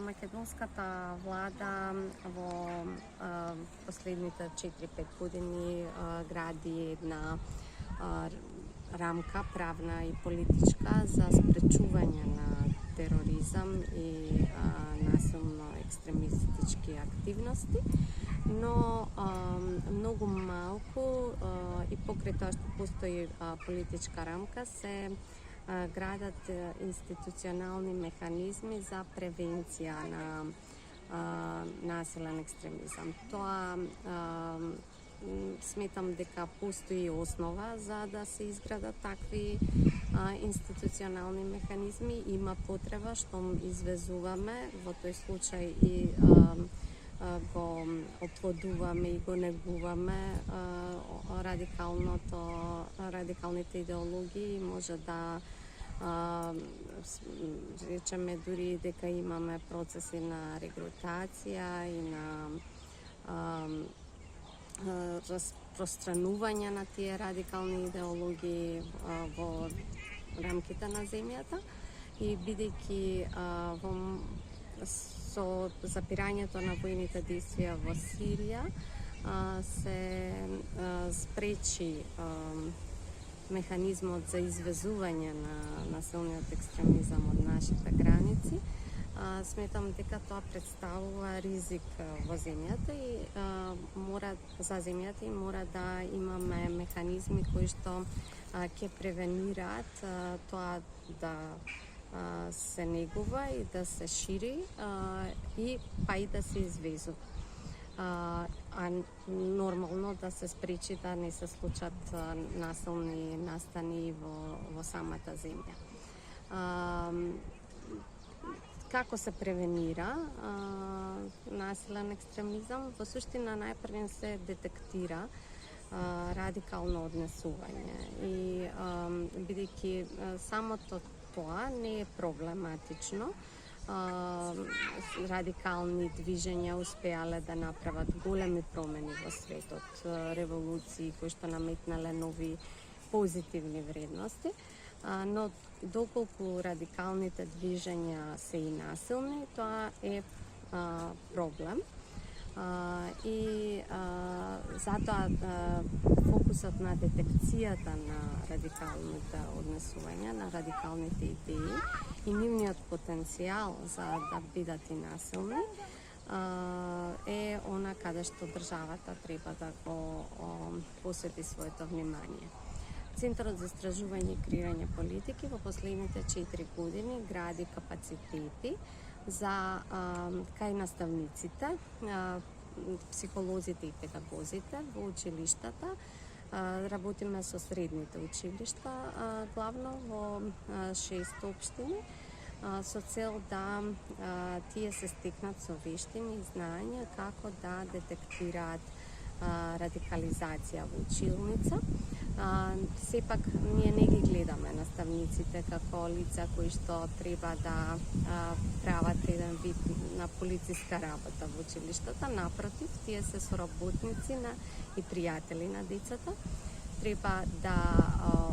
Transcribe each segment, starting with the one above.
македонската влада во последните 4-5 години гради една рамка, правна и политичка, за спречување на тероризам и насилно екстремистички активности, но многу малку и покрај тоа што постои политичка рамка се градат институционални механизми за превенција на насилен екстремизам. Тоа сметам дека постои основа за да се изградат такви институционални механизми. Има потреба што извезуваме во тој случај и го оплодуваме и го негуваме радикалните идеологии. Може да речеме дури дека имаме процеси на регрутација и на распространување на тие радикални идеологии во рамките на земјата, и бидејќи со запирањето на војните действија во Сирија се спречи механизмот за извезување на насилниот екстремизам од нашите граници, сметам дека тоа представува ризик во земјата и за земјата и мора да имаме механизми кои што ќе превенираат тоа да се негува и да се шири и да се извезува. А нормално да се спречи да не се случат насилни настани во самата земја. Како се превенира насилен екстремизам? Во суштина најпрво се детектира радикално однесување и бидејќи самото тоа не е проблематично, радикални движења успеале да направат големи промени во светот, револуции кои што наметнале нови позитивни вредности, но доколку радикалните движења се и насилни, тоа е проблем. И затоа фокусот на детекцијата на радикалните однесувања, на радикалните идеи и нивниот потенцијал за да бидат и насилни е она каде што државата треба да го посвети своето внимание. Центарот за истражување и креирање политики во последните 4 години гради капацитети за кај наставниците, психолозите и педагозите во училиштата. Работиме со средните училишта, главно во 6 општини, со цел да тие се стекнат со вештини и знаења како да детектираат радикализација во училница. Сепак ние не ги гледаме наставниците како лица кои што треба да прават еден вид на полициска работа во училиштата. Напротив, тие се соработници и пријатели на децата. Треба да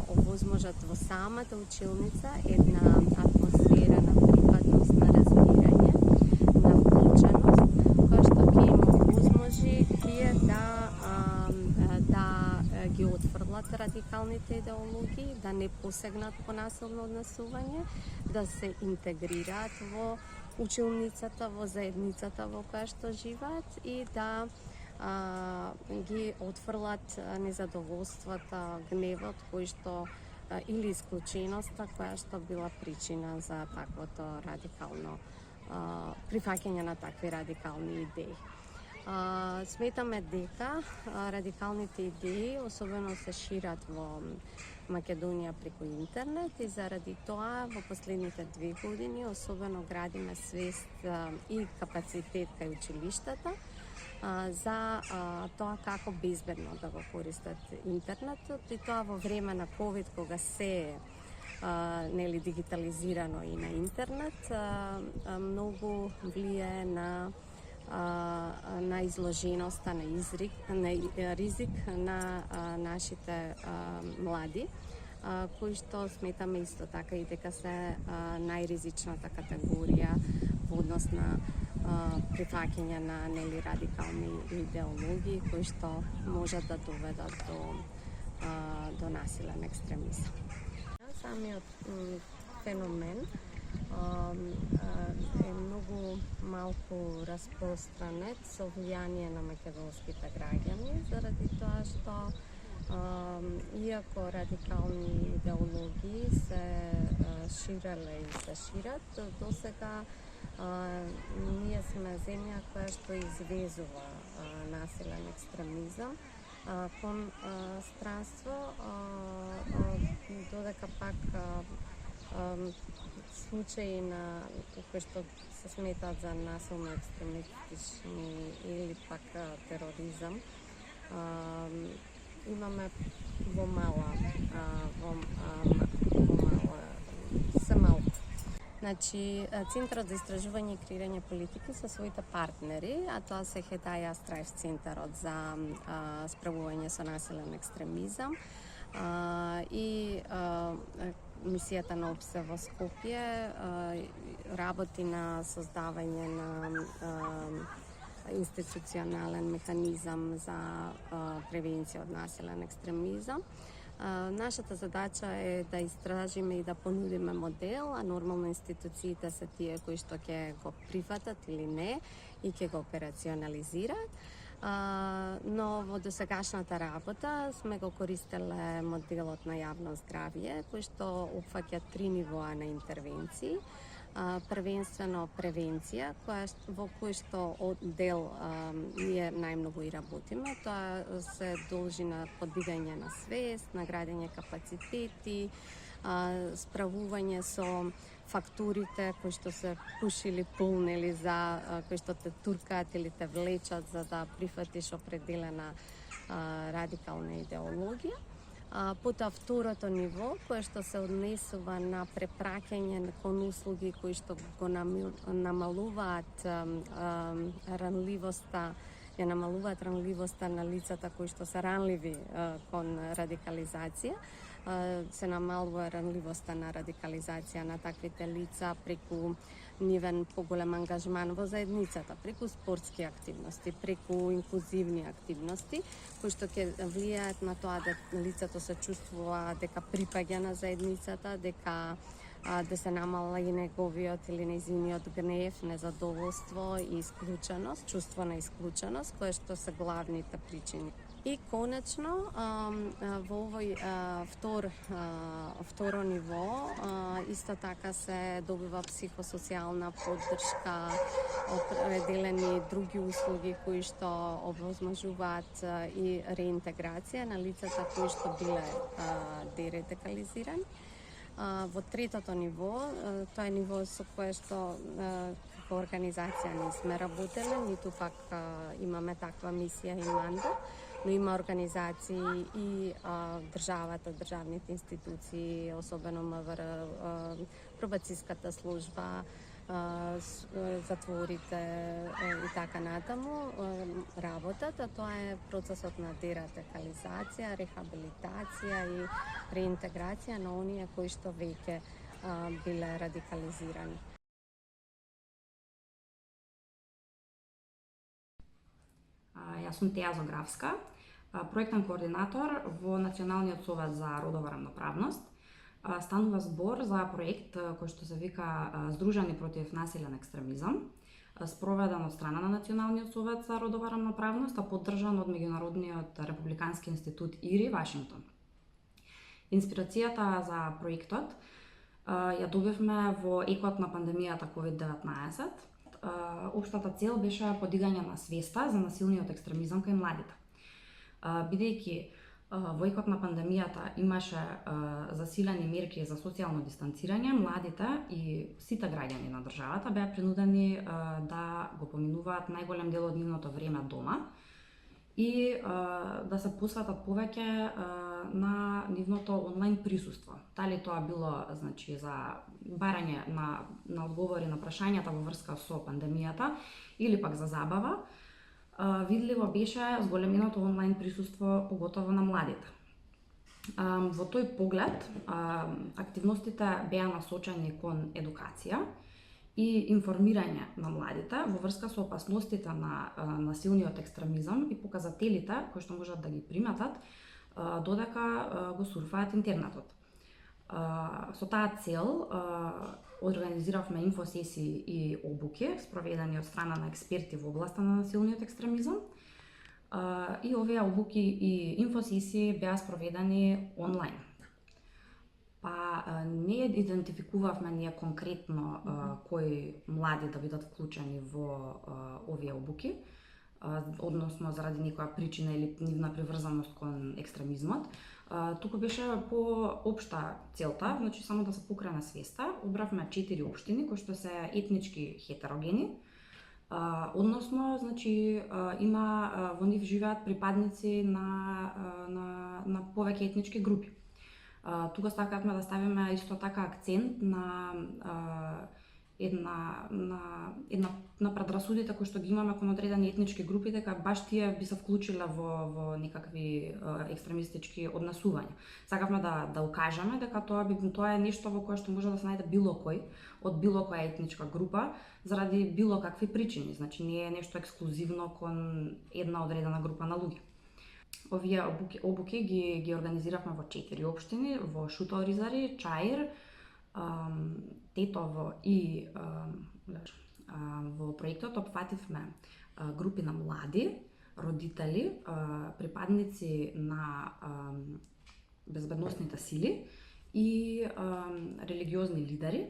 овозможат во самата училница една атмосфера на припадност, на разбирање, на вклученост, која што ќе им овозможи тие да ги отфрлат радикалните идеологии, да не посегнат по насилно однесување, да се интегрираат во училницата, во заедницата во која што живеат и да ги отфрлат незадоволствата, гневот кој што или исклученоста која што била причина за таквото радикално прифаќање на такви радикални идеи. Сметаме дека радикалните идеи особено се шират во Македонија преку интернет и заради тоа во последните 2 години особено градиме свест и капацитет кај училиштата за тоа како безбедно да го користат интернетот, и тоа во време на ковид, кога се нели дигитализирано и на интернет, многу влијае на изложеноста на ризик на нашите млади, кои што сметаме исто така и дека се најризичната категорија во однос на прифаќање на нели радикални идеологии кои што можат да доведат до насилен екстремизам. Самиот феномен е многу малку распространет со влијание на македонските граѓани, заради тоа што иако радикални идеологии се ширеле и се шират, досега ние сме земја која што извезува насилен екстремизам кон странство, додека пак случаи на кои што се сметаат за насилно екстремистични или пак тероризам имаме во мала се малку. Значи, Центарот за истражување и креирање политики со своите партнери, а тоа се Хедаја Страйф Центарот за справување со насилен екстремизам и мисијата на ОПСЕ во Скопје работи на создавање на институционален механизам за превенција од насилен екстремизам. Нашата задача е да истражиме и да понудиме модел, а нормално институциите се тие кои што ќе го прифатат или не и ќе го операционализираат. Но во досегашната работа сме го користеле моделот на јавно здравје, кој што опфаќа 3 нивоа на интервенции. Првенствено превенција, во кој што дел ние најмногу и работиме. Тоа се должи на подигање на свест, на градење капацитети, справување со фактурите кои што се пуш или пул, нели, за кои што те туркаат или те влечат за да прифатиш определена радикална идеологија. Потоа второто ниво, кое што се однесува на препраќање кон услуги кои што го намалуваат ранливоста, ја намалуваат ранливоста на лицата кои што се ранливи кон радикализација. Се намалува ранливоста на радикализација на таквите лица преку нивен поголем ангажман во заедницата, преку спортски активности, преку инклузивни активности, кои што ќе влијаат на тоа да лицето се чувствува дека припаѓа на заедницата, дека да се намала и неговиот или нејзиниот гнев, незадоволство и исклученост, чувство на исклученост, кои што се главните причини. И конечно, во овој второ ниво, исто така се добива психосоцијална поддршка, определени други услуги кои што овозможуваат и реинтеграција на лицата кои што биле дерадикализирани. Во третото ниво, тоа е ниво со кое што како организација не сме работеле, ниту пак имаме таква мисија и мандат, но има организации и државата, државните институции, особено МВР, пробацијската служба, затворите и така натаму работат, а тоа е процесот на дерадикализација, рехабилитација и реинтеграција на оние кои што веќе биле радикализирани. Јас сум Теја Зографска, проектен координатор во Националниот совет за родова рамноправност. Станува збор за проект кој што се вика Здружени против насилен екстремизам, спроведен од страна на Националниот совет за родова рамноправност, а поддржан од Меѓународниот републикански институт ИРИ Вашингтон. Инспирацијата за проектот ја добивме во екот на пандемијата COVID-19. Општата цел беше подигање на свеста за насилниот екстремизам кај младите. Бидејќи во екот на пандемијата имаше засилени мерки за социјално дистанцирање, младите и сите граѓани на државата беа принудени да го поминуваат најголем дел од нивното време дома и да се посветат повеќе на нивното онлайн присуство. Дали тоа било, значи, за барање на одговори на прашањата во врска со пандемијата или пак за забава, видливо беше зголеменото онлайн присуство, поготово на младите. Во тој поглед, активностите беа насочени кон едукација и информирање на младите во врска со опасностите на насилниот екстремизам и показателите кои што можат да ги приметат додека го сурфаат интернетот. Со таа цел организиравме инфосесии и обуки спроведени од страна на експерти во областа на насилниот екстремизам. И овие обуки и инфосесии беа спроведени онлайн. Па не идентификувавме ние конкретно кои млади да бидат вклучени во овие обуки, односно заради некоја причина или нивна приврзаност кон екстремизмот. Туку беше по општа целта, значи само да се покрене свеста. Одбравме 4 општини кои што се етнички хетерогени. Односно, значи има во нив живеат припадници на повеќе етнички групи. Тука сакавме да ставиме исто така акцент на една предрасудите кои што ги имаме кон одредени етнички групи, дека баш тие би се вклучиле во некакви екстремистички однесувања. Сакавме да укажеме дека тоа е нешто во кое што може да се најде било кој од било која етничка група заради било какви причини, значи не е нешто ексклузивно кон една одредена група на луѓе. Овие обуки ги организиравме во 4 општини, во Шутал Ризари, Чаир, Тетово и во проектот опфативме групи на млади, родители, припадници на безбедносните сили и религиозни лидери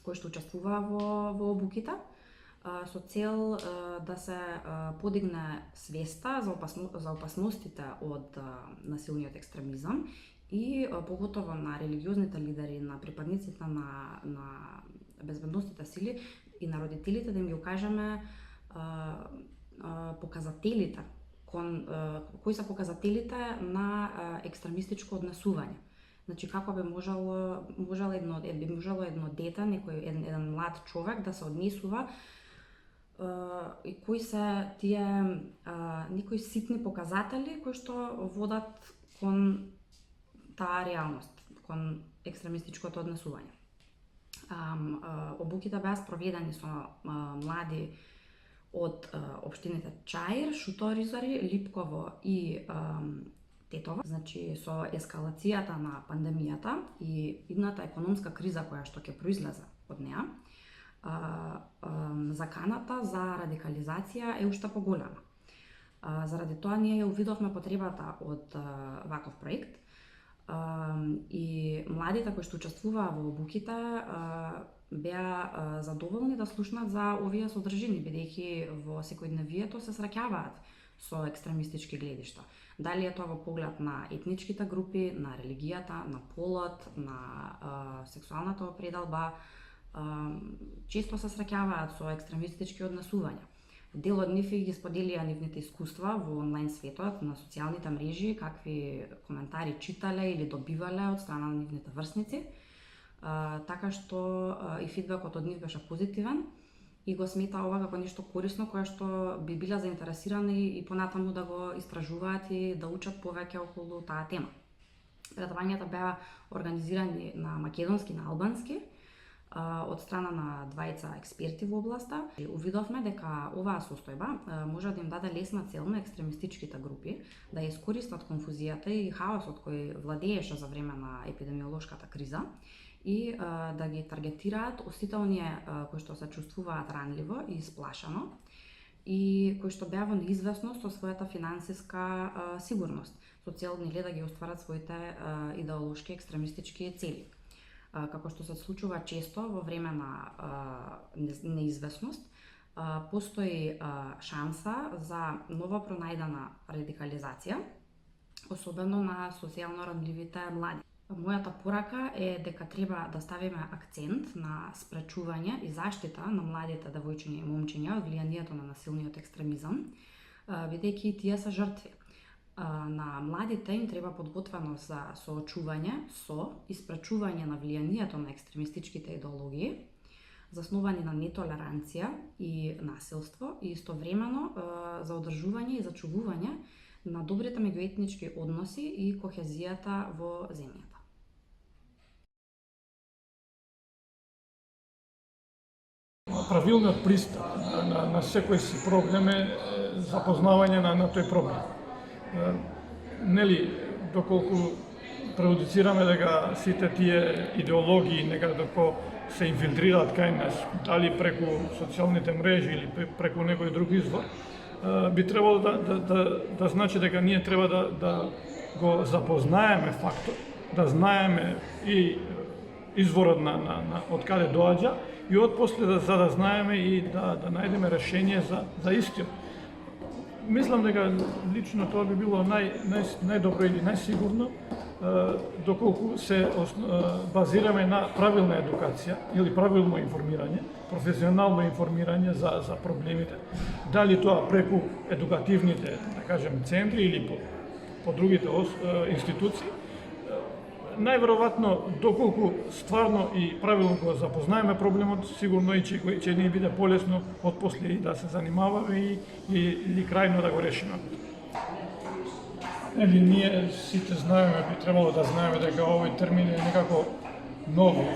кои што учествуваа во обуките со цел да се подигне свеста за опасностите од насилниот екстремизам и поготово на религиозните лидери, на припадниците на безбедносните сили и на родителите да им ги укажеме показателите кои се показателите на екстремистичко однесување. Значи како би можело едно дете, еден млад човек да се однесува и кои се тие некои ситни показатели кои што водат кон таа реалност, кон екстремистичкото однесување. Обуките беа спроведени со млади од општините Чаир, Шуторизари, Липково и Тетово. Значи со ескалацијата на пандемијата и идната економска криза која што ќе произлезе од неа, заканата за радикализација е уште поголема. Заради тоа ние увидовме потребата од ваков проект и младите кои што учествуваа во обуките беа задоволни да слушнат за овие содржини, бидејќи во секојдневието се среќаваат со екстремистички гледишта. Дали е тоа во поглед на етничките групи, на религијата, на полот, на сексуалната определба, често се среќаваат со екстремистички однесувања. Дел од нив ги споделија нивните искуства во онлайн светот, на социјалните мрежи, какви коментари читале или добивале од страна на нивните врсници, така што и фидбекот од нив беше позитивен и го смета ова како нешто корисно кое што би биле заинтересирани и понатаму да го истражуваат и да учат повеќе околу таа тема. Предавањата беа организирани на македонски и на албански од страна на двајца експерти во областа. Увидовме дека оваа состојба може да им даде лесна цел на екстремистичките групи да ја искористат конфузијата и хаосот кој владееше за време на епидемиолошката криза и да ги таргетираат осителние кои што се чувствуваат ранливо и исплашено и кои што беа во неизвестност со својата финансиска сигурност, со цел нели да ги остварат своите идеолошки екстремистички цели. Како што се случува често во време на неизвестност, постои шанса за нова пронајдена радикализација, особено на социјално ранливите млади. Мојата порака е дека треба да ставиме акцент на спречување и заштита на младите девојчиња и момчиња од влијанието на насилниот екстремизам, бидејќи тие се жртви. На младите им треба подготвеност за соочување со и спречување на влијанието на екстремистичките идеологии, засновани на нетолеранција и насилство и истовремено за одржување и зачувување на добрите меѓуетнички односи и кохезијата во земјата. Правилниот пристап на секој си проблем е запознавање на тој проблем. Нели, доколку преудицираме дека сите тие идеологии некако се инфилтрираат кај нас, дали преку социјалните мрежи или преку некој друг извор, би требало да значи дека ние треба да го запознаеме фактот, да знаеме и изворот на од каде доаѓа и отпосле за да знаеме и да најдеме решение за истиот. Мислам дека лично тоа би било најдобро или најсигурно, доколку се базираме на правилна едукација или правилно информирање, професионално информирање за проблемите. Дали тоа преку едукативните, да кажем, центри или по другите институции. Најверојатно, доколку стварно и правилно го запознаеме проблемот, сигурно и ќе ни биде полесно отпосле и да се занимаваме или крајно да го решиме. Или ние сите знаеме, би требало да знаеме дека овој термин е некако ново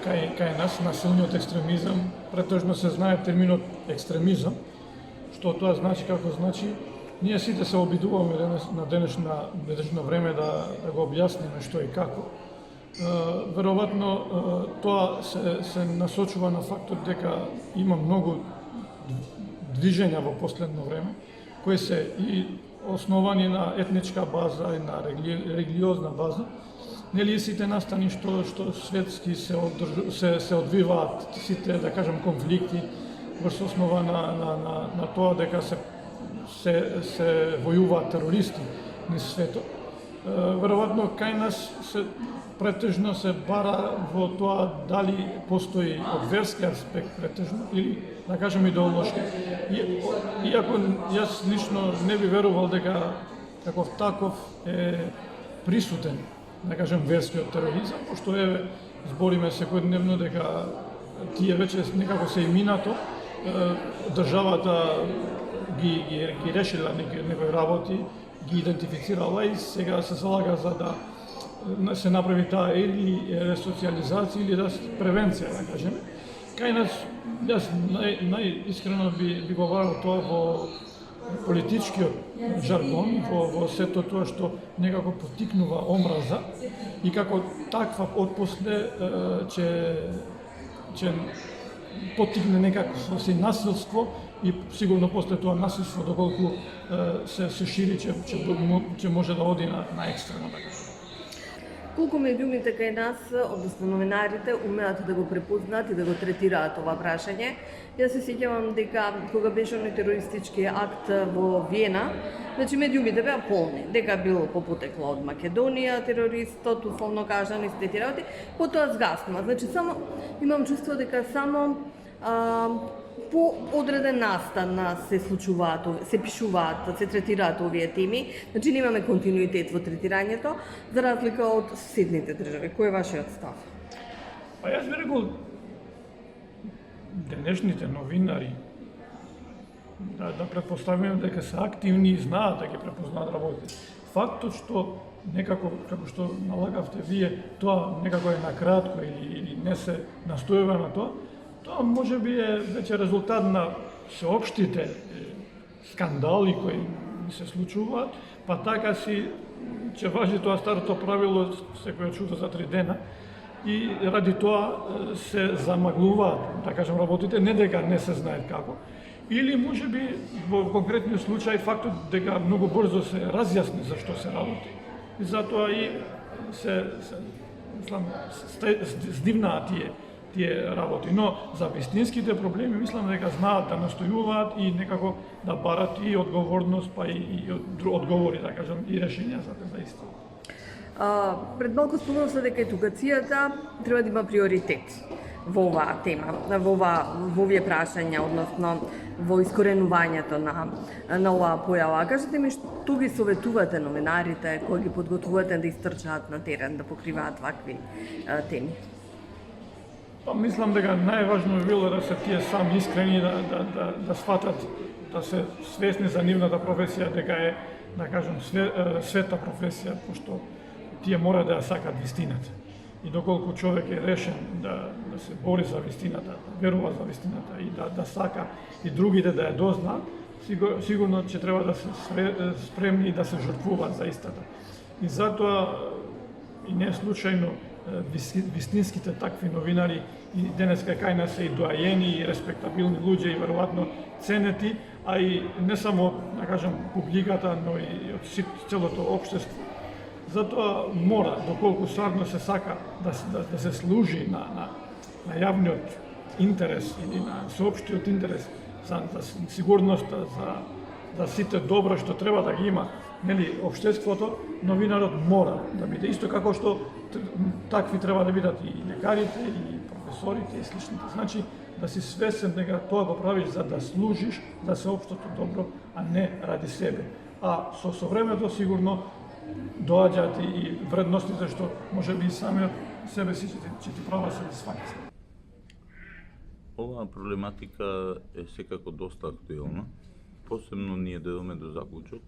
кај нас, насилниот екстремизам. Претежно се знае терминот екстремизам, што тоа значи, како значи. Ние сите се обидуваме на денешно време да го објасниме што и како. Веројатно тоа се насочува на фактот дека има многу движења во последно време, кои се и основани на етничка база и на религиозна база. Нели сите настани што светски се одвиваат, сите, да кажем, конфликти врз основа на тоа дека се војуваат терористи низ светот. Веројатно кај нас претежно се бара во тоа дали постои од верски аспект претежно или, да кажем, идеолошки. Иако јас лично не би верувал дека таков е присутен, да кажем, верскиот тероризам, пошто збориме секојдневно дека тие веќе некако се иминато, државата ги решила некои работи, ги идентифицирала и сега се залага за да се направи таа или ресоциализација или превенција, да кажеме. Кај нас, јас најискрено би го барал тоа во политичкиот жаргон, во сето тоа што некако поттикнува омраза и како таква отпосле ќе поттикне некако се насилство и сигурно после тоа насилство, доколку се шири, ќе може да оди на екстрема, да кажем. Колку медиумите кај нас, односно новинарите, умеат да го препознаат и да го третираат ова прашање. Јас се сеќавам дека кога беше оној терористички акт во Виена, значи медиумите беа полни, дека бил по потекло од Македонија, терористот, условно кажано и сите тие работи, потоа згаснува. Значи само имам чувство дека само по одреден настан се случуваат, се пишуваат, се третираат овие теми. Значи немаме континуитет во третирањето, за разлика од соседните држави. Кој е вашиот став? Па јас би рекол, денешните новинари, да претпоставиме дека се активни и знаат да ги препознаат работите. Фактот што некако, како што налагавте вие, тоа некако е накратко или не се настојува на тоа може би е веќе резултат на сеопштите скандали кои се случуваат, па така си ќе важи тоа старото правило секоја чудо за 3 дена и ради тоа се замаглуваат, да кажем, работите, не дека не се знаат како. Или може би во конкретниот случај фактот дека многу брзо се разјасни за што се работи и затоа и се здивнаат тие работи. Но за вистинските проблеми мислам дека знаат да настојуваат и некако да барат и одговорност, па и одговори, да кажам, и решенија за исто. Пред малку спомнав се дека едукацијата треба да има приоритет во оваа тема, во овие прашања, односно во искоренувањето на оваа појава. Кажете ми што ги советувате новинарите кои ги подготвувате да истрчаат на терен, да покриваат вакви теми? Па мислам дека најважно би било да се тие сами искрени, да сватат, да се свесни за нивната професија, дека е, да кажем, света професија, пошто тие мора да ја сакат вистината. и доколку човек е решен да се бори за вистината, да верува за вистината и да сака и другите да ја дознаат, сигурно ќе треба да се спремни и да се жртвуваат за истата. И затоа и не случајно вистинските такви новинари и денеска кај нас се и доајени и респектабилни луѓе и веројатно ценети, а и не само, да кажем, публиката, но и од целото општество. Затоа мора, доколку стварно се сака да се служи на јавниот интерес или на соопштиот интерес за сигурноста, за сите добро што треба да ги има, нели, општеството, новинарот мора да биде исто како што такви треба да бидат и лекарите, и професорите и сличните. Значи да си свесен дека тоа го правиш за да служиш за сеопштото добро, а не ради себе. А со времето сигурно доаѓаат и вредностите што може би самиот себе си ќе ти права сатисфакција. Оваа проблематика е секако доста актуелна. Посебно ние дојдоме до заклучок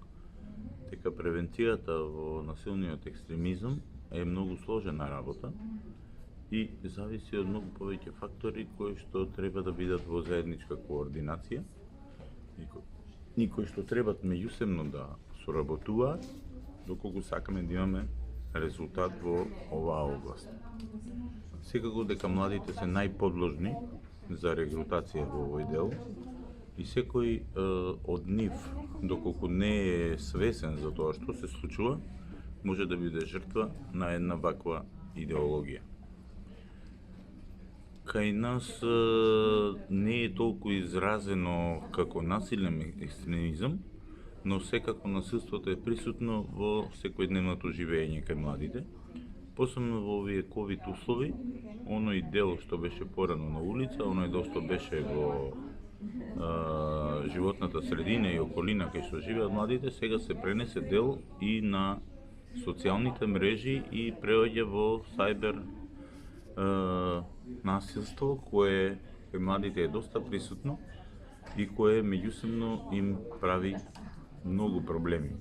дека превенцијата во насилниот екстремизам е многу сложена работа и зависи од многу повеќе фактори кои што треба да бидат во заедничка координација и кои што требат меѓусебно да соработуваат доколку сакаме да имаме резултат во оваа област. Секако дека младите се најподложни за регрутација во овој дел и секој од нив, доколку не е свесен за тоа што се случува, може да биде жртва на една ваква идеологија. Кај нас не е толку изразено како насилен екстремизам, но секако насилството е присутно во секојдневното живење кај младите. Посебно во овие ковид услови, оној дел што беше порано на улица, оној дел што беше во животната средина и околина кај што живеат младите, сега се пренесе дел и на социјалните мрежи и преоѓа во сајбер насилство кое кај младите е доста присутно и кое меѓусебно им прави многу проблеми.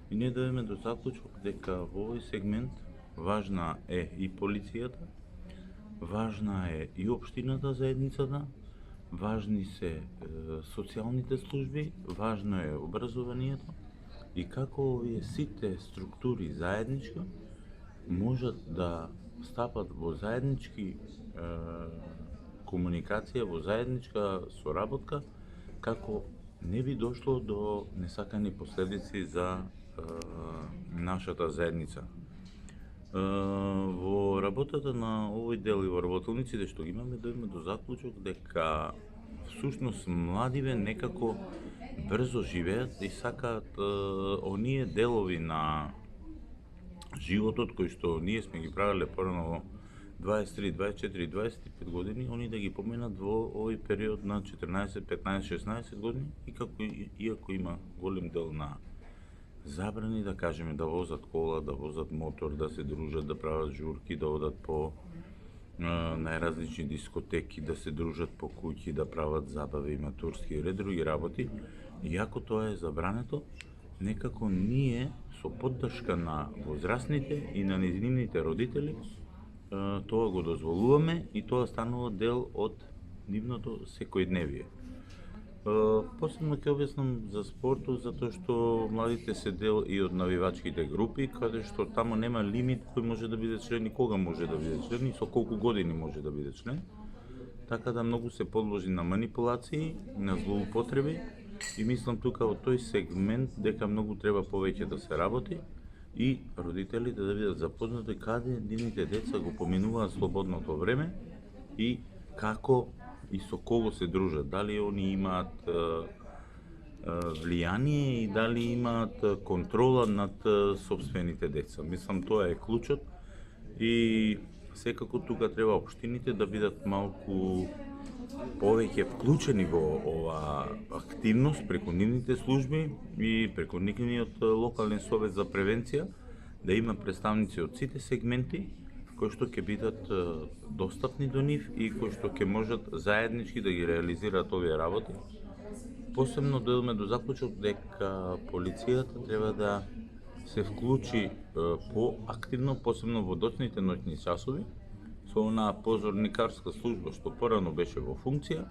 И ние дојдеме до заклучок дека во овој сегмент важна е и полицијата, важна е и општината, заедницата, важни се социјалните служби, важно е образованието и како овие сите структури заедничко можат да стапат во заеднички комуникација, во заедничка соработка, како не би дошло до несакани последици за нашата заедница. Во работата на овој дел и во работелниците што ги имаме, дојдеме до заклучок дека всушност младиве некако брзо живеат и сакаат оние делови на животот кои што ние сме ги правеле порано во 23, 24, 25 години, они да ги поменат во овој период на 14, 15, 16 години и како иако има голем дел на забрани, да кажеме, да возат кола, да возат мотор, да се дружат, да прават журки, да одат по најразлични дискотеки, да се дружат по куќи, да прават забави, матурски и ред други работи. Иако тоа е забрането, некако ние со поддршка на возрастните и на низините родители тоа го дозволуваме и тоа станува дел од нивното секојдневие. Посебно ќе објаснам за спортот, затоа што младите се дел и од навивачките групи, каде што тамо нема лимит кој може да биде член и кога може да биде член и со колку години може да биде член. Така да многу се подложи на манипулации, на злоупотреби и мислам тука во тој сегмент дека многу треба повеќе да се работи и родителите да бидат запознати каде нивните деца го поминуваат слободното време и како и со кого се дружат, дали они имаат влијание и дали имаат контрола над собствените деца. Мислам тоа е клучот и секако тука треба општините да бидат малку повеќе вклучени во оваа активност преку нивните служби и преку нивниот локален совет за превенција, да има представници од сите сегменти кои што ќе бидат достапни до нив и кои што ќе можат заеднички да ги реализираат овие работи. Посебно дојдеме до заклучок дека полицијата треба да се вклучи поактивно, посебно во доцните ноќни часови, со онаа позорникарска служба што порано беше во функција,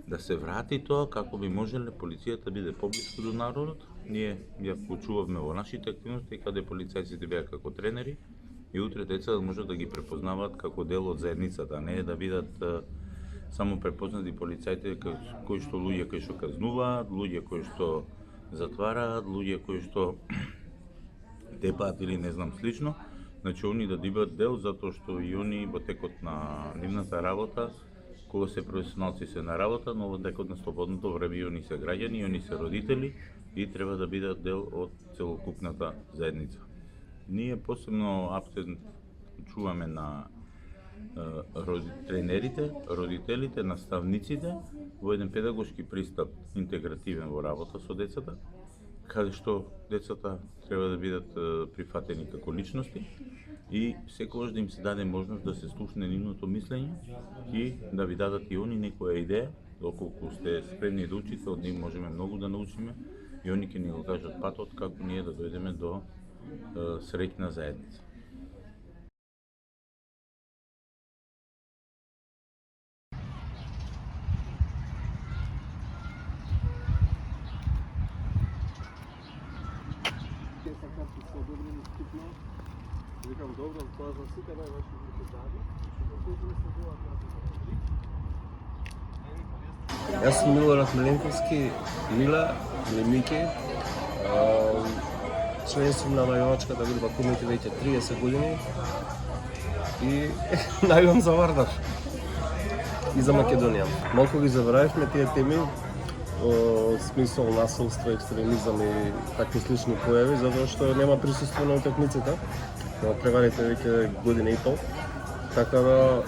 да се врати тоа како би можеле полицијата биде поблиску до народот. Ние ја вклучувавме во нашите активности каде полицајците беа како тренери и утре деца да можат да ги препознаваат како дел од заедницата, а не да бидат само препознати полицаите кои што луѓе кои што казнуваат, луѓе кои што затвараат, луѓе кои што тепаат или не знам слично. Значи они да бидат дел затоа што и они во текот на нивната работа, кога се професионалци се на работа, но во текот на слободното време и они се граѓани, и они се родители и треба да бидат дел од целокупната заедница. Ние посебно акцент чуваме на тренерите, родителите, наставниците во еден педагошки пристап интегративен во работа со децата, каде што децата треба да бидат прифатени како личности и секогаш да им се даде можност да се слушне нивното мислење и да ви дадат и они некоја идеја, доколку сте спремни да учите, од нив можеме многу да научиме и они ќе ни го кажат патот како ние да дојдеме до среќна заедница. Викам добро, тоа за сите најважни заедно. Јас сум Милорад Миленковски, Мила, или Мики. Член сум на најавачката група Комити веќе 30 години и најавам за Вардар и за Македонија. Малку ги забравивме тие теми, смисол насилство, екстремизам и такви слични појави, затоа што нема присуство на утакмиците на преварите веќе година и пол. Така да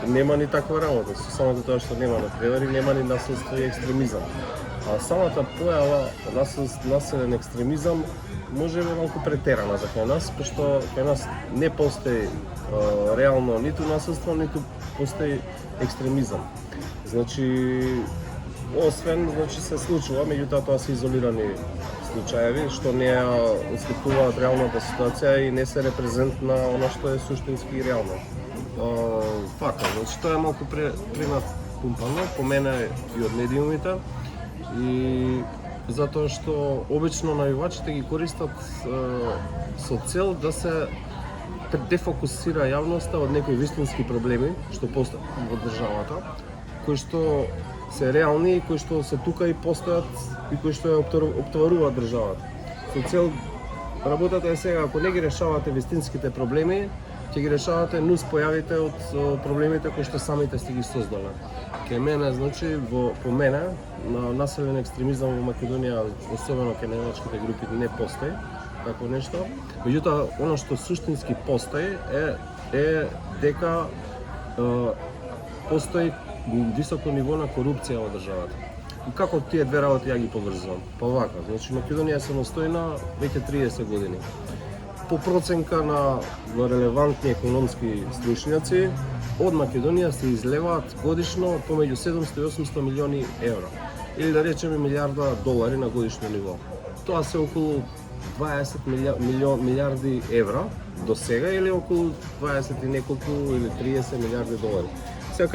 нема ни таква работа, со самото тоа што нема на превари, нема ни насилство и екстремизам. А самата појава насилен екстремизам може би малку претерана за кај нас, пошто кај нас не постои реално ниту насилство, ниту постои екстремизам. Значи, освен се случува, меѓутоа тоа се изолирани случаеви што не ја осликуваат реалната ситуација и не се репрезент на она што е суштински и реално. Фака, значи тоа е малку пренапумпано, по мене и од медиумите, и затоа што обично најавачите ги користат со цел да се дефокусира јавноста од некои вистински проблеми што постојат во државата, кои што се реални и кои што се тука и постојат и кои што ја оптоваруваат државата. Со цел работата е сега, ако не ги решавате вистинските проблеми, ќе ги решавате нус појавите од проблемите кои што самите сте ги создале. Кај мене, значи, по мене, на насилен екстремизам во Македонија, особено кај најавачките групи, не постои такво нешто. Меѓутоа, оно што суштински постои е дека постои високо ниво на корупција во државата. И како тие две работи ја ги поврзувам? Па вака, значи Македонија е самостојна веќе 30 години. По проценка на релевантни економски стручњаци, од Македонија се излеваат годишно помеѓу 700 и 800 милиони евра, или да речеме милиарда долари на годишно ниво. Тоа се околу 20 милиарди евра до сега, или околу 20 и неколку или 30 милиарди долари. Сега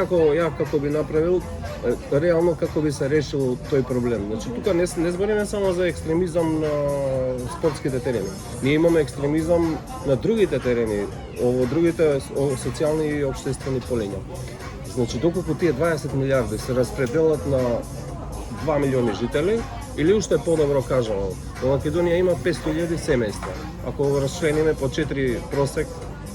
како би направил, реално како би се решил тој проблем. Значи тука не збориме само за екстремизам на спортските терени. Ние имаме екстремизам на другите терени, во другите социјални и општествени полиња. Значи доколку тие 20 милиарди се распределат на 2 милиони жители, или уште подобро кажано, во Македонија има 500.000 семејства. Ако го расчлениме по 4 просек,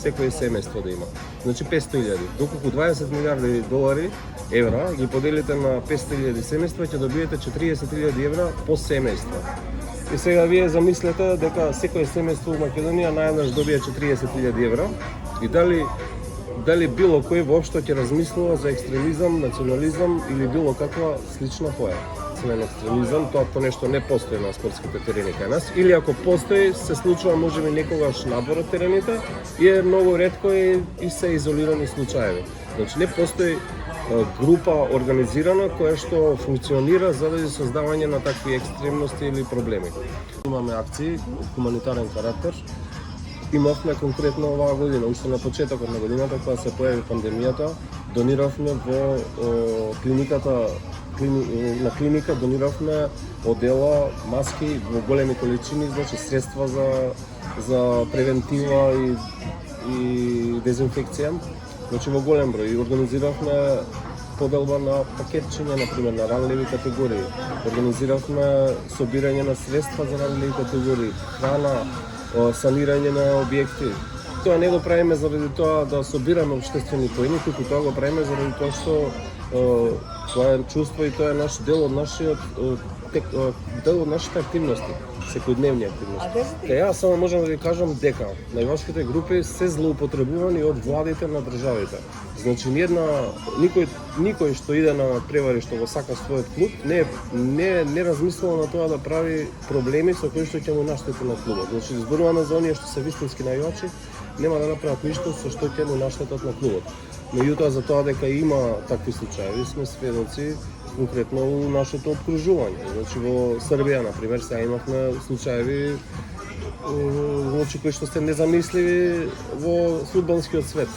секој семејство да има. Значи 500.000. Доколку 20 милиарди долари, евра, ги поделите на 500.000 семејства, ќе добиете 40.000 евра по семејство. И сега вие замислете дека секој семејство во Македонија наједнаш добие 40.000 евра и дали било кој воопшто ќе размислува за екстремизам, национализам или било каква слична појава. Насилен екстремизам, тоа нешто не постои на спортските терени кај нас, или ако постои, се случува можеби некогаш надвор од терените и е многу ретко и се изолирани случаеви. Значи не постои група организирана која што функционира заради создавање на такви екстремности или проблеми. Имаме акции од хуманитарен карактер. Имавме конкретно оваа година, уште на почетокот на годината, кога се појави пандемијата, дониравме во на клиника дониравме одела, маски во големи количини, значи средства за превентива и дезинфекција, значи во голем број. Организиравме поделба на пакетчиња, например, на ранливи категории. Организиравме собирање на средства за ранливи категории, храна, санирање на објекти. Тоа не го правиме заради тоа да собираме општествени поени, туку тоа го правиме заради тоа што тоа е чувство и тоа е наш дел од нашите активности, секојдневни активности. Ја само можам да ви кажам дека најважките групи се злоупотребувани од владите на државите. Значи никој што иде на превари, што го сака својот клуб, не размислува на тоа да прави проблеми со кои што ќе му наштети на клубот. Значи зборуваме за оние што се вистински најачи, нема да направат ништо со што ќе му наштетат на клубот. Меѓутоа за тоа дека има такви случаи, сме сведоци конкретно у нашето обкружување. Значи во Србија, например, сега имавме случаи кои што се незамисливи во фудбалскиот свет.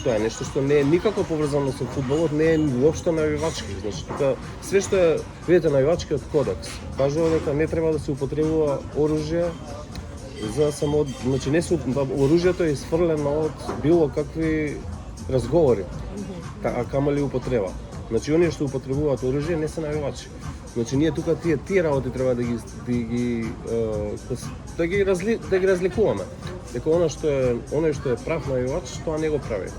Тоа е нешто што не е никако поврзано со фудбалот, не е воопшто навивачки. Значи тука све што е, видите, навивачкиот кодекс кажува дека не треба да се употребува оружје за само, значи не се оружјето е изфрлено од било какви разговори, а камали употреба. Значи оние што употребуваат оружје не се навивачи. Значи ние тука тие работи треба да ги разликуваме. Дека оној што е прав навивач, тоа не го прави.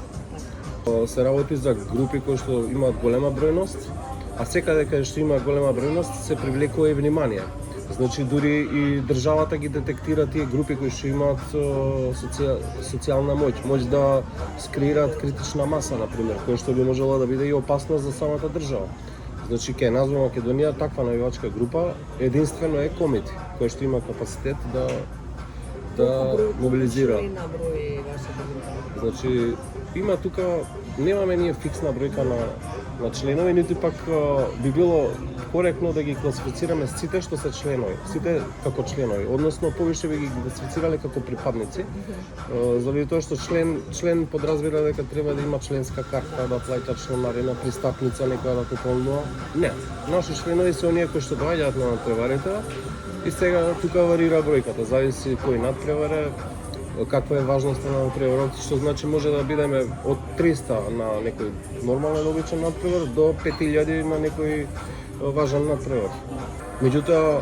Се работи за групи кои што имаат голема бројност, а секаде каде што има голема бројност се привлекува и внимание. Значи дури и државата ги детектира тие групи кои што имаат социјална моќ да скреираат критична маса, например, која што би можела да биде и опасна за самата држава. Значи кај нас во Македонија таква навивачка група единствено е Комити, која што има капацитет да мобилизира. Значи има тука, немаме ние фиксна бројка на членови, ниту пак би било коректно да ги класифицираме сите што се членови, сите како членови, односно повише би ги класифицирале како припадници, заради тоа што член подразбира дека треба да има членска карта, да плаќа членарина, пристапница некоја да пополнува. Не, наши членови се оние кои што доаѓаат на надпреварите и сега тука варира бројката, зависи кој надпреваре, каква е важноста на надпреварот, што значи може да бидеме од 300 на некој нормален обичен надпревар до 5000 на некој важен надпревар. Меѓутоа,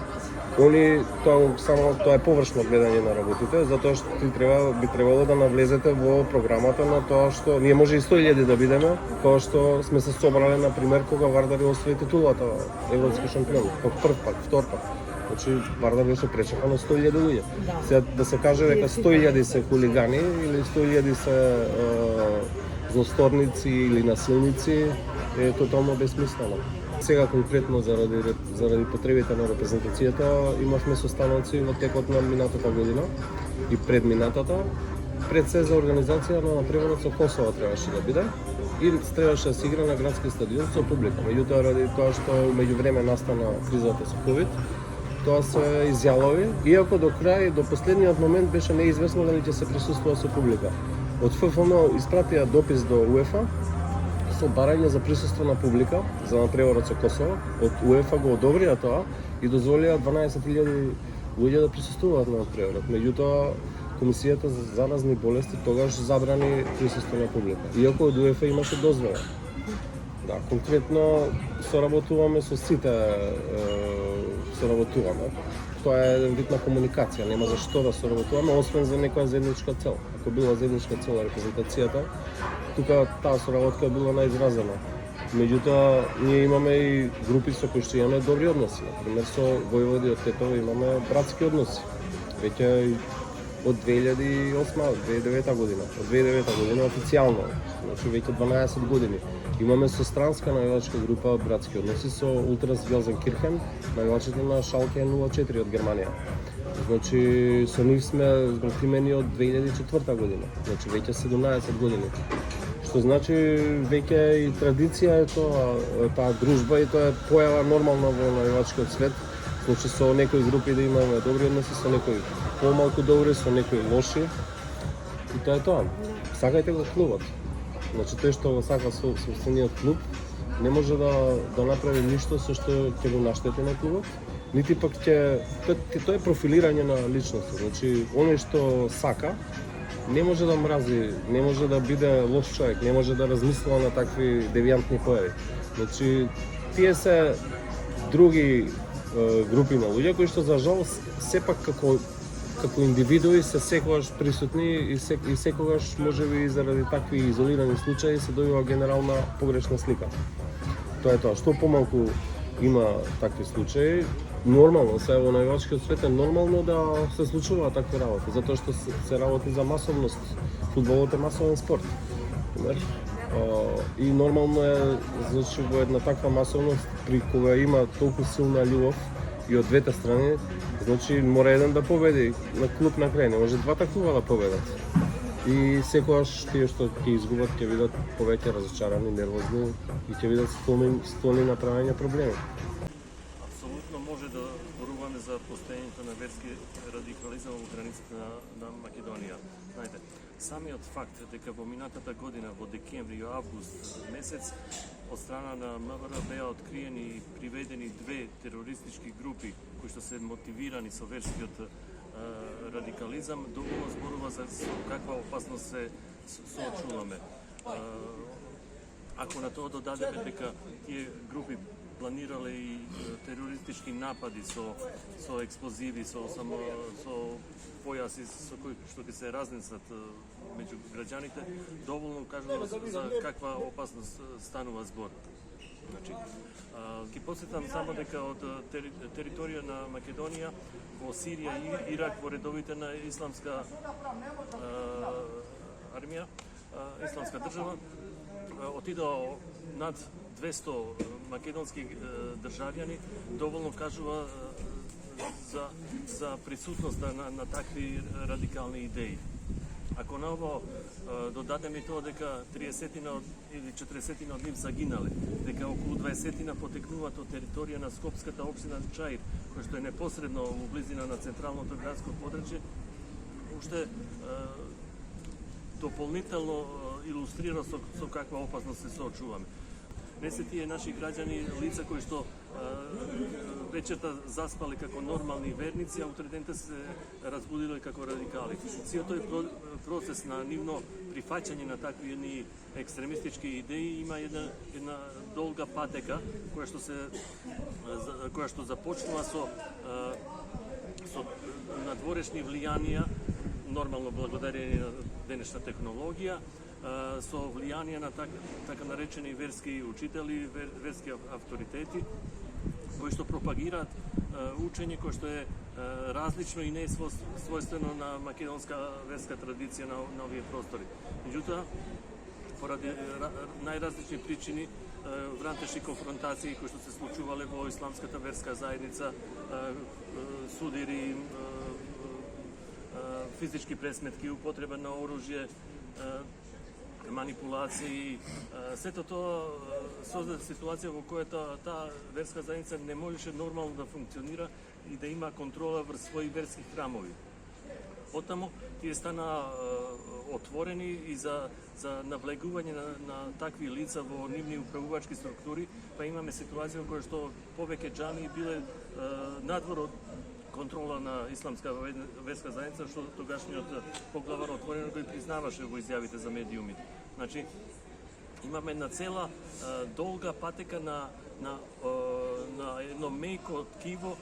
тоа е површно гледање на работите, затоа што би требало да навлезете во програмата на тоа што ние може и 100.000 да бидеме, кога што сме се собрале, например, кога Вардар освои титулата европски шампион, прв пат, втор пат. Значи Вардар беше пречека на 100.000 луѓе. Сега да се каже дека 100.000 се хулигани или 100.000 се злосторници или насилници е тотално безсмислено. Сега конкретно заради потребите на репрезентацијата имавме состаноци во текот на минатата година и предминатата. Пред се за организација на надпреварот со Косово требаше да биде и требаше да се игра на градски стадион со публика. Меѓутоа, ради тоа што меѓувреме настана кризата со ковид, тоа се изјавови, иако до крај, до последниот момент беше неизвестно дали ќе се присуствува со публика. Од ФФН испратија допис до УЕФА со барање за присуство на публика за надпреварот со Косово. Од УЕФА го одобрија тоа и дозволија 12.000 луѓе да присуствуваат на надпреварот. Меѓутоа, Комисијата за заразни болести тогаш забрани присуство на публика, иако од УЕФА имаше дозвола. Да, конкретно соработуваме со сите, Тоа е еден вид на комуникација, нема за што да соработуваме, освен за некоја заедничка цел. Ако била заедничка цел репрезентацијата, тука таа соработка била најизразена. Меѓутоа, ние имаме и групи со кои што имаме добри односи. Например, со Војводи од Тетово имаме братски односи. Веќе од 2008-2009 година. Од 2009 година официјално, значи веќе 12 години. Имаме со странска навивачка група братски односи со Ултрас Гелзенкирхен, навивачите на Шалке 04 од Германија. Значи со нив сме збратимени од 2004 година. Значи веќе 17 години. Што значи веќе и традиција е таа дружба и тоа е појава нормална во навивачкиот свет. Значи со некои групи да имаме добри односи, со некои помалку добри, со некои лоши. И тоа е тоа. Сакајте го клубот. Значи тој што го сака собствениот клуб не може да направи ништо со што ќе го наштети на клубот, нити пак тоа е профилирање на личноста. Значи оној што сака не може да мрази, не може да биде лош човек, не може да размислува на такви девијантни појави. Значи тие се други групи на луѓе кои што за жал сепак како индивидуи се секогаш присутни и секогаш можеби заради такви изолирани случаи се добива генерална погрешна слика. Тоа е тоа. Што помалку има такви случаи, нормално се во навивачкиот свет е нормално да се случуваат такви работи, затоа што се работи за масовност. Фудбалот е масовен спорт. Пример. И нормално е, значи, во една таква масовност, при кога има толку силна љубов и од двете страни, значи мора еден да победи на клуб на крај, не може двата клуба да победат. И секогаш тие што ќе изгубат ќе бидат повеќе разочарани, нервозни и ќе бидат склони на правење проблеми. Апсолутно може да зборуваме за постоењето на верски радикализам во границите на Македонија. Знаете, самиот факт дека во минатата година, во декември и август месец, од страна на МВР беа откриени и приведени две терористички групи кои што се мотивирани со верскиот радикализам, доволно зборува за каква опасност се соочуваме. Ако на тоа додадеме дека тие групи планирале и терористички напади со експлозиви, со појаси со кои што ќе се разнесат меѓу граѓаните, доволно кажуваме за каква опасност станува збор. Значи, ќе посетам само дека од територија на Македонија во Сирија и Ирак во редовите на исламска армија, исламска држава, отидоа над 200 македонски државјани, доволно кажува за присутноста на такви радикални идеи. Ако на ово додадеме и тоа дека 30 или 40 од нив загинале, дека околу 20 потекнуваат од територија на Скопската општина Чаир, која што е непосредно во близина на централното градско подрачје, уште дополнително илустрира со каква опасност се соочуваме. Не се тие наши граѓани лица кои што вечерта заспале како нормални верници, а утре дента се разбудиле како радикали. Сиот тој процес на нивно прифаќање на такви едни екстремистички идеи има една долга патека која што започнува со надворешни влијанија, нормално благодарение на денешна технологија, со влијание на така наречени верски учители, верски авторитети, кои што пропагираат учење кој што е различно и не е својствено на македонска верска традиција на овие простори. Меѓутоа, поради најразлични причини, врантешни конфронтации кои што се случувале во исламската верска заедница, судири, физички пресметки, употреба на оружје, манипулации, сето тоа создаде ситуација во која таа верска заедница не можеше нормално да функционира и да има контрола врз своји верски храмови. Потаму тие стана отворени и за навлегување на такви лица во нивни управувачки структури, па имаме ситуација во која што повеќе џамии биле надвор од контрола на исламска верска заедница, што тогашниот поглавар отворено го признаваше во изјавите за медиумите. Значи, имаме една цела долга патека на едно меко ткиво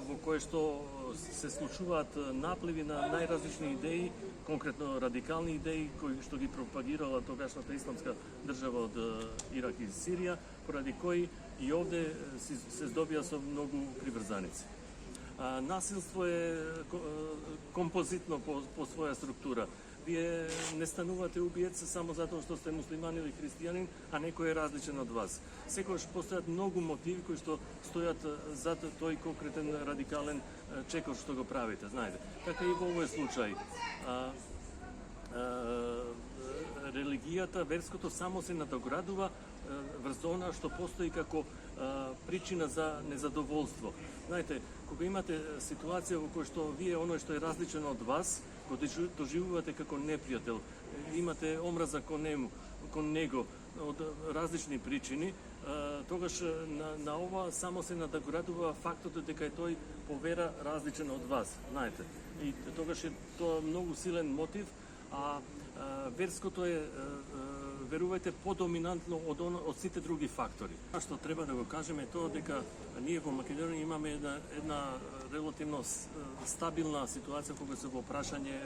во кое што се случуваат напливи на најразлични идеи, конкретно радикални идеи кои што ги пропагирала тогашната исламска држава од Ирак и Сирија, поради кои и овде се здобија со многу приврзаници. Насилство е композитно по своја структура. Вие не станувате убиец само затоа што сте муслиман или христијанин, а некој е различен од вас. Секогаш постојат многу мотиви кои што стојат зад тој конкретен радикален чекор што го правите, знаете. Така и во овој случај. религијата, верското само се надоградува врз она што постои како причина за незадоволство. Знаете, кога имате ситуација во која што вие оној што е различен од вас, го доживувате како непријател, имате омраза кон него од различни причини, тогаш на ова само се надоградува фактот дека е тој по вера различен од вас, знаете. И тогаш е тоа многу силен мотив, а верското е, верувајте, подоминантно од сите други фактори. Што треба да го кажеме е тоа дека ние во Македонија имаме една релативно стабилна ситуација кога се во прашање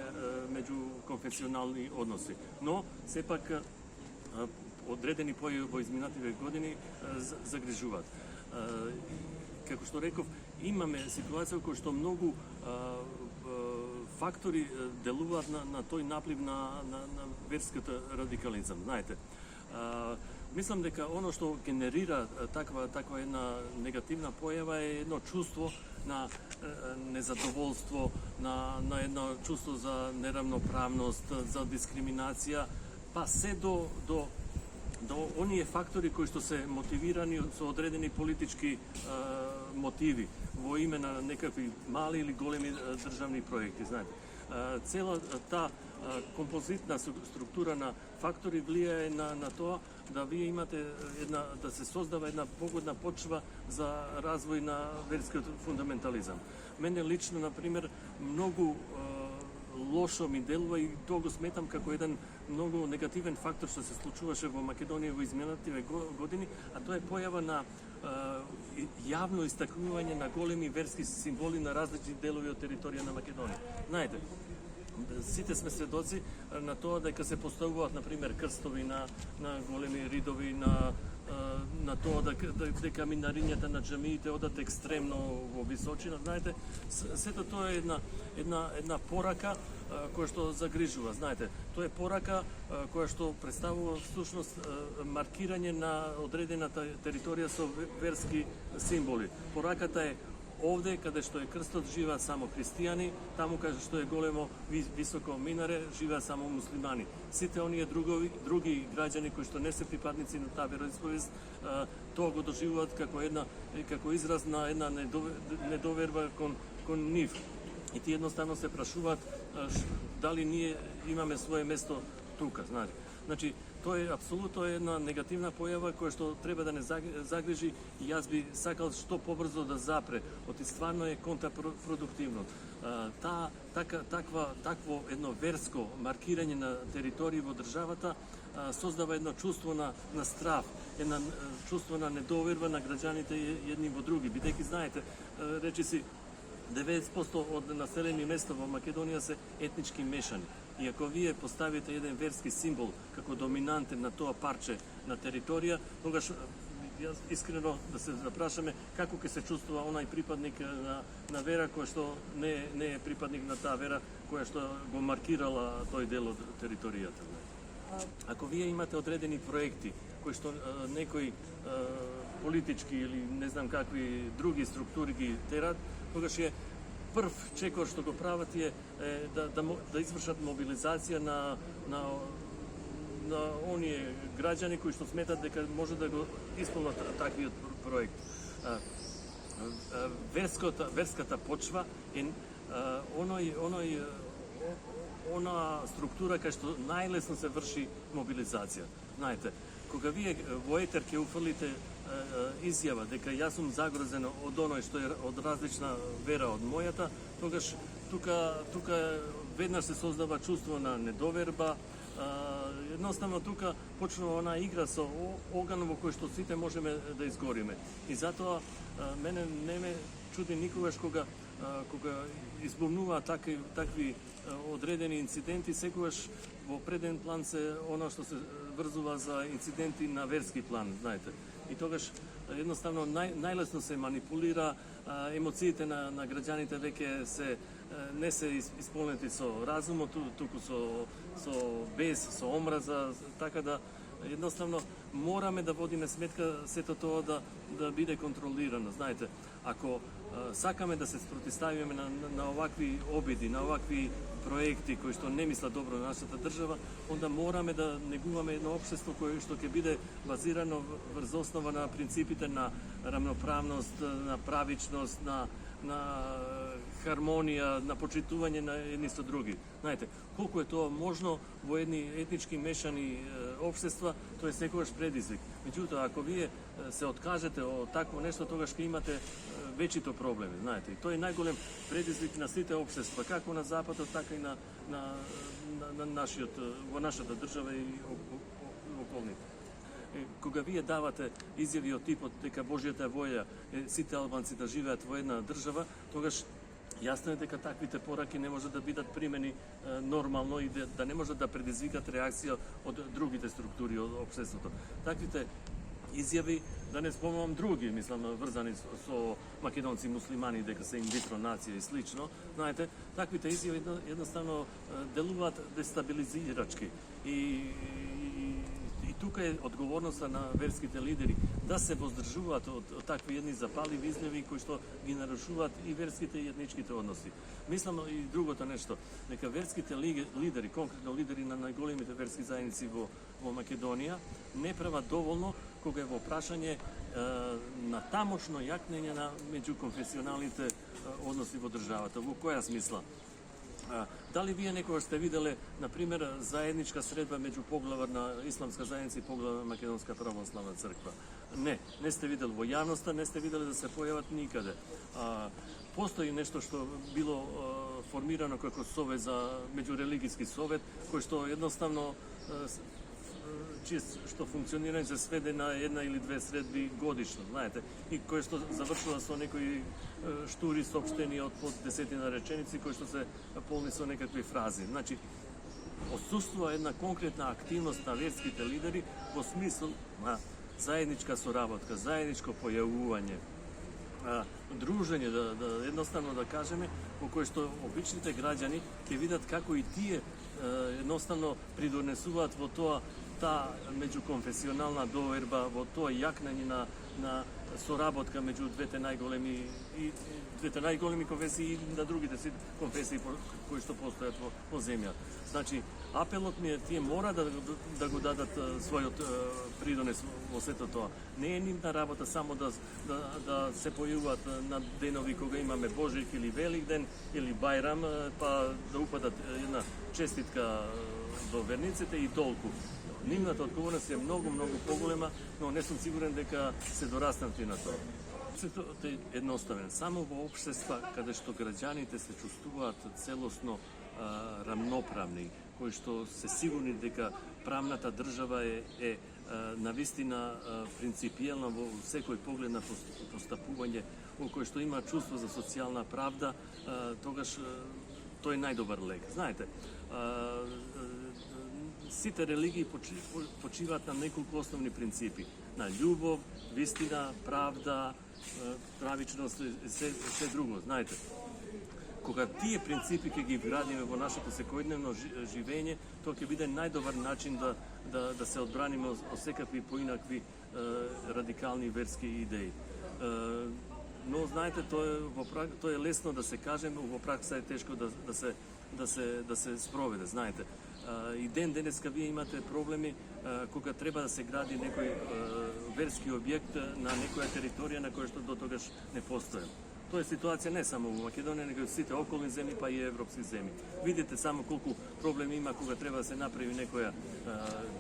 меѓу конфесионални односи. Но сепак одредени појави во изминативе години загрижуваат. Како што реков, имаме ситуација која што многу фактори делуваат на тој наплив на верската радикализам. Знаете, мислам дека оно што генерира таква една негативна појава е едно чувство на незадоволство, на едно чувство за неравноправност, за дискриминација, па се до оние фактори кои што се мотивирани со одредени политички мотиви во име на некакви мали или големи државни проекти, знаете. Цела таа композитна структура на фактори влијае на тоа да вие имате да се создава една погодна почва за развој на верскиот фундаментализам. Мене лично, например, многу лошо ми делува и тоа го сметам како еден многу негативен фактор што се случуваше во Македонија во изминативе години, а тоа е појава на јавно истакнување на големи верски символи на различни делови од територија на Македонија. Знаете, сите сме сведоци на тоа дека се поставуваат, например, крстови на големи ридови, на тоа дека минарињата на џамиите одат екстремно во височина. Знаете, сето тоа е една порака која што загрижува. Знаете, тоа е порака која што представува всушност маркирање на одредената територија со верски символи. Пораката е овде каде што е крстот живеат само христијани, таму каде што е големо високо минаре живеат само муслимани. Сите оние други граѓани кои што не се припадници на таа вероисповест, тоа го доживуваат како израз на една недоверба кон нив. И ти едноставно се прашуваат дали ние имаме свое место тука, знаете. Значи, тоа е апсолутно една негативна појава која што треба да не загрижи и јас би сакал што побрзо да запре. Оти стварно е контрапродуктивно. Такво едно верско маркирање на територии во државата создава едно чувство на страв, едно чувство на недоверба на граѓаните едни во други. Бидејќи знаете, речиси 90% од населени места во Македонија се етнички мешани. И ако вие поставите еден верски символ како доминантен на тоа парче на територија, тогаш јас искрено да се запрашаме како ќе се чувствува онај припадник на вера која што не е припадник на таа вера која што го маркирала тој дел од територијата. Ако вие имате одредени проекти кои што некои политички или не знам какви други структури ги терат, тогаш е прв чекор што го прават е да извршат мобилизација на оние граѓани кои што сметат дека може да го исполнат таквиот проект. Верската почва е она структура кај што најлесно се врши мобилизација. Знаете, кога вие во етер ќе уфрлите изјава дека јас сум загрозен од оној што е од различна вера од мојата, тогаш тука веднаш се создава чувство на недоверба. Едноставно тука почнува она игра со оган во кој што сите можеме да изгориме. И затоа мене не ме чуди никогаш кога избумнуваат такви одредени инциденти, секогаш во преден план се она што се врзува за инциденти на верски план, знаете. И тогаш едноставно најлесно се манипулира, емоциите на граѓаните веќе не се исполнети со разумот, туку со бес, со омраза, така да едноставно мораме да водиме сметка сето тоа да биде контролирано, знаете. Ако сакаме да се спротиставиме на овакви обиди, на овакви проекти кои што не мислат добро на нашата држава, онда мораме да негуваме едно општество кое што ќе биде базирано врз основа на принципите на рамноправност, на правичност, на хармонија, на почитување на едни со други. Знаете, колку е тоа можно во едни етнички мешани општества, тоа е секогаш предизвик. Меѓутоа, ако вие се откажете од такво нешто, тогаш ќе имате вечито проблеми, знаете. И тоа е најголем предизвик на сите општества, како на западот, така и на нашиот, во нашата држава и околните. Кога вие давате изјави од типот дека Божјата воља е сите албанци да живеат во една држава, тогаш јасно е дека таквите пораки не може да бидат примени нормално и да не може да предизвикат реакција од другите структури од општеството. Таквите изјави, да не спомнам други, мислам, врзани со македонци муслимани, дека се инвитро нација и слично, знаете, таквите изјави едноставно делуваат дестабилизирачки и тука е одговорноста на верските лидери да се воздржуваат од такви едни запаливи изјави кои што ги нарушуваат и верските и етничките односи. Мислам и другото нешто, дека верските лидери, конкретно лидери на најголемите верски заедници во Македонија, не прават доволно кога е во прашање на тамошно јакнење на меѓуконфесионалните односи во државата. Во која смисла? Дали вие некогаш сте виделе, например, заедничка средба меѓу поглавар на Исламска заедница и поглавар на Македонска православна црква? Не сте видели во јавноста, не сте видели да се појават никаде. Постои нешто што било формирано како совет за меѓурелигиски совет, кој што едноставно што функционирање се сведе на една или две средби годишно, знаете, и кој што завршува со некои штури соопштенија од по 10 реченици кои што се полни со некакви фрази. Значи, отсуствува една конкретна активност на верските лидери во смисл на заедничка соработка, заедничко појавување, дружење, едноставно да кажеме, во кој што обичните граѓани ќе видат како и тие едноставно придонесуваат во тоа таа меѓуконфесионална доверба, во тоа јакнење на соработка меѓу двете најголеми конфесии и на другите конфесии кои што постојат во земјата. Значи, апелот ми е тие мора да го дадат својот придонес во сето тоа. Не е нивна работа само да се појавуваат на денови кога имаме Божик или Великден или Бајрам, па да упадат една честитка до верниците и толку. Нивната одговорност е многу поголема, но не сум сигурен дека се дораснати на тоа. Сето е едноставен. Само во општества каде што граѓаните се чувствуваат целосно рамноправни, кои што се сигурни дека правната држава е навистина принципиелна во секој поглед на постапување, во кој што има чувство за социјална правда, тогаш тој е најдобар лек. Знаете, сите религии почиваат на неколку основни принципи. На љубов, вистина, правда, правичност и се друго. Знаете, кога тие принципи ќе ги вградиме во нашето секојдневно живење, тоа ќе биде најдобар начин да се одбраниме од секакви поинакви радикални верски идеи. Но, знаете, тоа е лесно да се каже, но во пракса е тешко да се спроведе, знаете. И денеска вие имате проблеми кога треба да се гради некој верски објект на некоја територија на која што до тогаш не постоја. Тоа е ситуација не само во Македонија, него и сите околни земји, па и европски земји. Видите само колку проблеми има кога треба да се направи некоја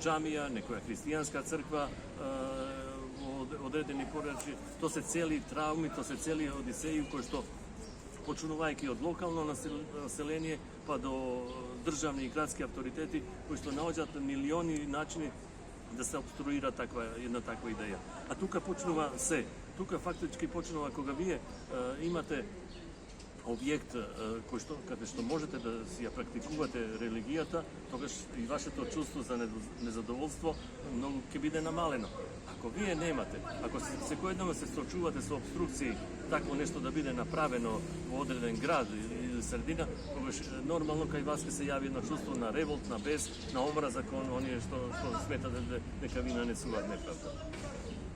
џамија, некоја христијанска црква, одредени порачи. Тоа се цели трауми, тоа се цели одисеи кои што почнувајќи од локално население па до државни и градски авторитети кои што наоѓаат милиони начини да се обструира една таква идеја. А тука почнува се. Тука фактички почнува кога вие имате објект каде што можете да си ја практикувате религијата, тогаш и вашето чувство за незадоволство многу ќе биде намалено. Ако вие немате, ако секојдневно се соочувате со обструкции, такво нешто да биде направено во одреден град или средина, тогаш нормално кај вас ќе се јави едно чувство на револт, на бес, на омраза кон оние што сметате дека ви нанесуваат неправда.